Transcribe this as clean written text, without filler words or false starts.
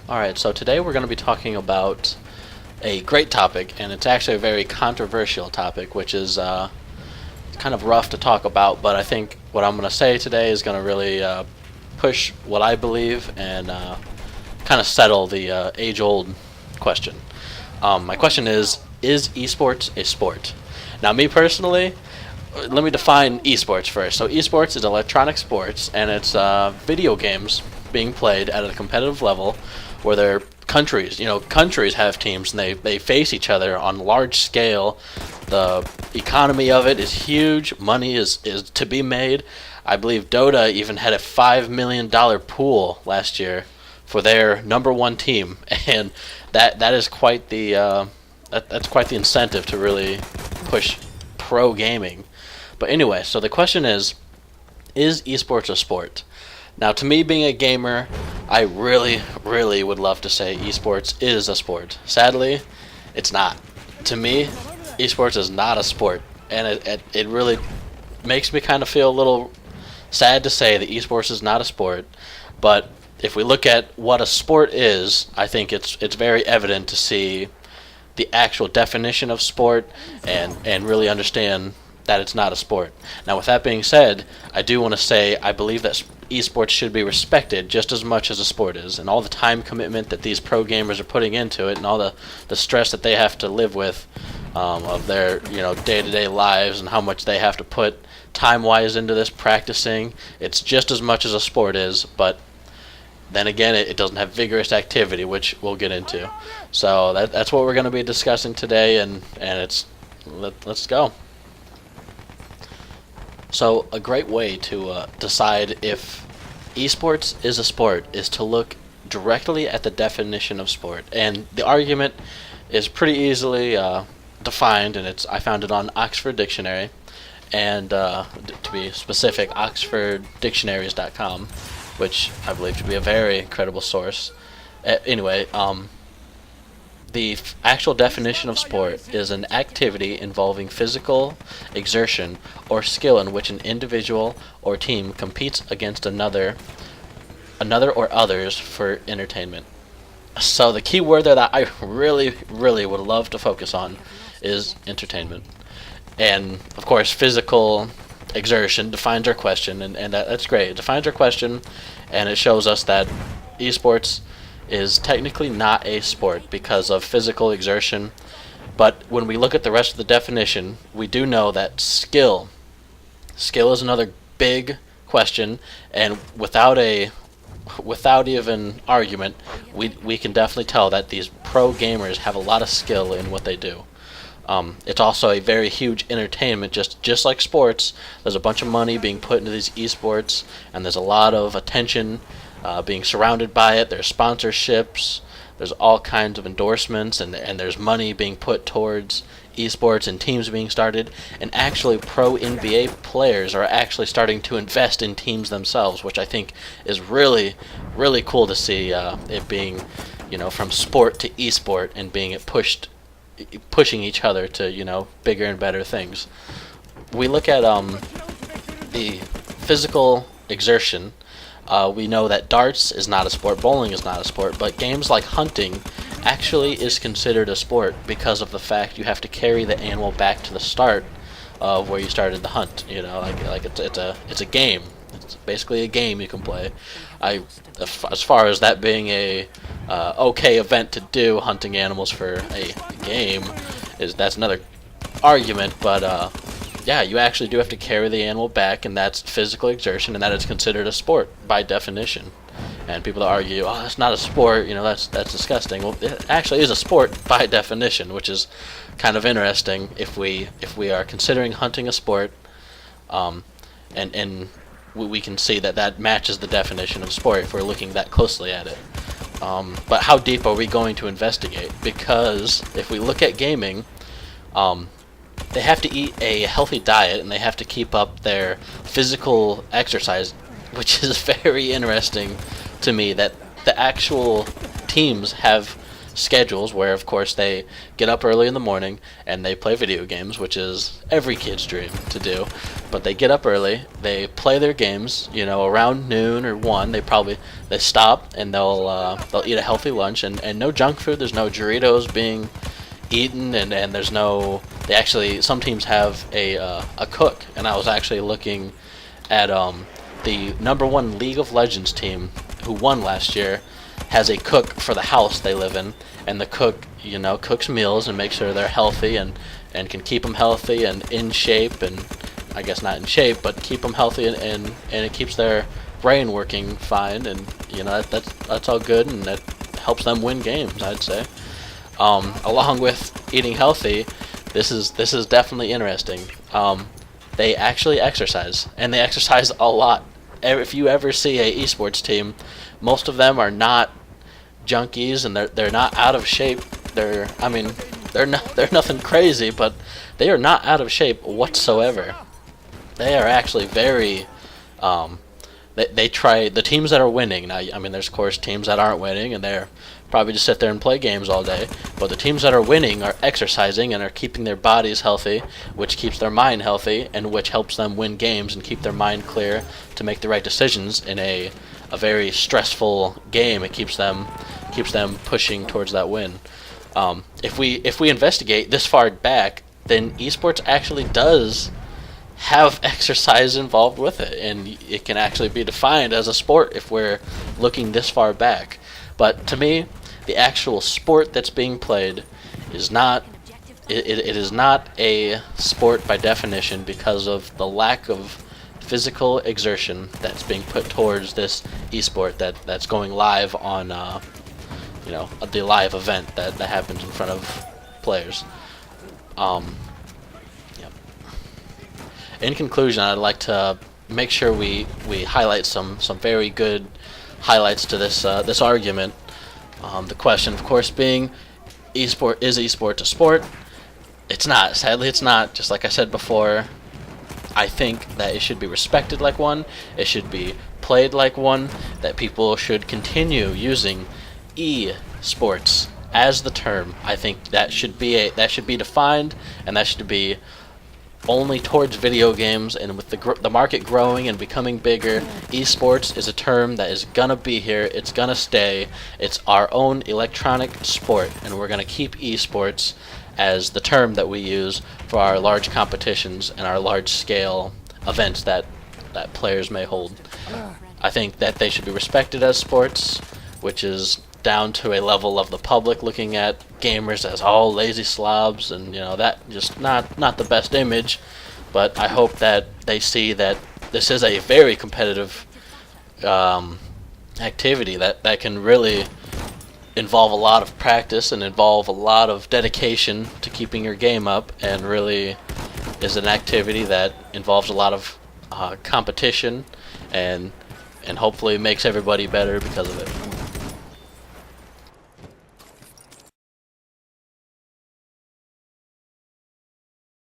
Alright, so today we're going to be talking about a great topic, and it's actually a very controversial topic, which is kind of rough to talk about, but I think what I'm going to say today is going to really push what I believe and kind of settle the age-old question. My question is esports a sport? Now, me personally, let me define esports first. So esports is electronic sports, and it's video games being played at a competitive level where they're countries have teams and they face each other on large scale. The economy of it is huge. Money is to be made. I believe Dota even had a $5 million pool last year for their number one team, and that is quite the that's quite the incentive to really push pro gaming. But anyway, so the question is esports a sport? Now, to me, being a gamer, I really, really would love to say esports is a sport. Sadly, it's not. To me, esports is not a sport, and it really makes me kind of feel a little sad to say that esports is not a sport. But if we look at what a sport is, I think it's very evident to see the actual definition of sport and really understand that it's not a sport. Now, with that being said, I do want to say I believe that esports should be respected just as much as a sport is, and all the time commitment that these pro gamers are putting into it, and all the stress that they have to live with of their day-to-day lives, and how much they have to put time-wise into this practicing. It's just as much as a sport is, but then again, it doesn't have vigorous activity, which we'll get into. So that's what we're going to be discussing today, and let's go. So a great way to decide if esports is a sport is to look directly at the definition of sport, and the argument is pretty easily defined, and I found it on Oxford Dictionary, and to be specific, oxforddictionaries.com, which I believe to be a very credible source. Anyway, the actual definition of sport is an activity involving physical exertion or skill in which an individual or team competes against another or others for entertainment. So the key word there that I really, really would love to focus on is entertainment. And of course, physical exertion defines our question, and that's great. It defines our question, and it shows us that esports is technically not a sport because of physical exertion. But when we look at the rest of the definition, we do know that skill is another big question, and without even argument, we can definitely tell that these pro gamers have a lot of skill in what they do. It's also a very huge entertainment, just like sports. There's a bunch of money being put into these esports, and there's a lot of attention being surrounded by it. There's sponsorships, there's all kinds of endorsements, and there's money being put towards esports and teams being started. And actually, pro NBA players are actually starting to invest in teams themselves, which I think is really, really cool to see. It being, from sport to esport, and being pushing each other to bigger and better things. We look at the physical exertion. We know that darts is not a sport, bowling is not a sport, but games like hunting actually is considered a sport because of the fact you have to carry the animal back to the start of where you started the hunt. Like it's a game. It's basically a game you can play. As far as that being a okay event to do, hunting animals for a game, that's another argument, but yeah, you actually do have to carry the animal back, and that's physical exertion, and that is considered a sport by definition. And people that argue, oh, that's not a sport, that's disgusting. Well, it actually is a sport by definition, which is kind of interesting if we are considering hunting a sport, and we can see that matches the definition of sport if we're looking that closely at it. But how deep are we going to investigate? Because if we look at gaming, they have to eat a healthy diet, and they have to keep up their physical exercise, which is very interesting to me that the actual teams have schedules where, of course, they get up early in the morning and they play video games, which is every kid's dream to do. But they get up early, they play their games, around noon or 1. They stop and they'll eat a healthy lunch and no junk food. There's no Doritos being eaten, and there's no. They actually, some teams have a cook, and I was actually looking at the #1 League of Legends team who won last year has a cook for the house they live in, and the cook, cooks meals and makes sure they're healthy and can keep them healthy and in shape, and I guess not in shape, but keep them healthy, and it keeps their brain working fine, and that's all good, and that helps them win games, I'd say. Along with eating healthy, this is definitely interesting. They actually exercise, and they exercise a lot. If you ever see a esports team, most of them are not junkies, and they're not out of shape. They're nothing crazy, but they are not out of shape whatsoever. They are actually very. They try the teams that are winning. Now, there's of course teams that aren't winning, and they're probably just sit there and play games all day. But the teams that are winning are exercising and are keeping their bodies healthy, which keeps their mind healthy, and which helps them win games and keep their mind clear to make the right decisions in a very stressful game. It keeps them pushing towards that win. If we investigate this far back, then esports actually does have exercise involved with it, and it can actually be defined as a sport if we're looking this far back. But to me, the actual sport that's being played is not. It is not a sport by definition because of the lack of physical exertion that's being put towards this esport that's going live on the live event that happens in front of players. Yep. In conclusion, I'd like to make sure we highlight some very good highlights to this argument. The question, of course, being, is esport a sport? It's not. Sadly, it's not. Just like I said before, I think that it should be respected like one. It should be played like one. That people should continue using e-sports as the term. I think that should be defined, and that should be only towards video games. And with the market growing and becoming bigger, esports is a term that is gonna be here. It's gonna stay. It's our own electronic sport, and we're gonna keep esports as the term that we use for our large competitions and our large scale events that players may hold. I think that they should be respected as sports, which is down to a level of the public looking at gamers as all lazy slobs, and that just not the best image. But I hope that they see that this is a very competitive activity that can really involve a lot of practice and involve a lot of dedication to keeping your game up, and really is an activity that involves a lot of competition and hopefully makes everybody better because of it.